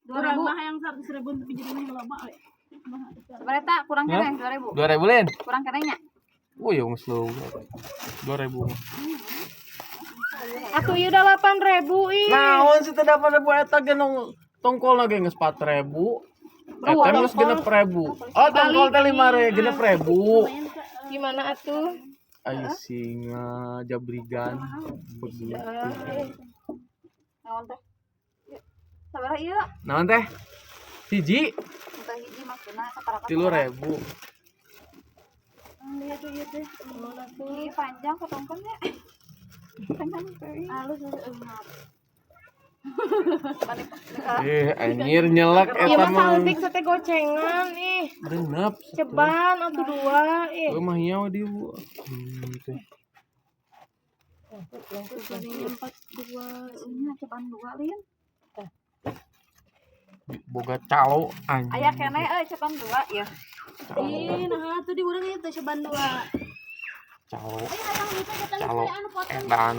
2.000 mah yang 100.000 tapi jadi lama we. Seberapa kurang kene 2.000. 2.000 Lin. Kurang kenenya. Oh ya geus lu. 2.000. Atuh ieu udah 8.000 ih. Naon sih teh 8.000 eta ge nu tongkolna ge geus 4.000. Eta geus 6.000. Oh tongkol teh 5.000 6.000. Gimana atuh? Ai singa jabrigan begitu. Naon teh? Sabaraha ieu? Naon teh? Hiji Teh hiji maksudna saparapat. 3.000. Lihat tuh ieu teh. Ih, panjang potongkonnya. Panjang teh. Halus Anjir nyelak Ieu eta mah mah. saltik sate gocengan ih. Berenap. Ceban atuh 2 ih. Mah hiau di teh. Ini 42 Ini ceban 2 Lin. Boga calo anjing. Aya kene ceban 2 ya. Ih, nah tuh di urang ieu teh ceban 2. Calo. Aya hayang duit teh Calo anu potong. edan.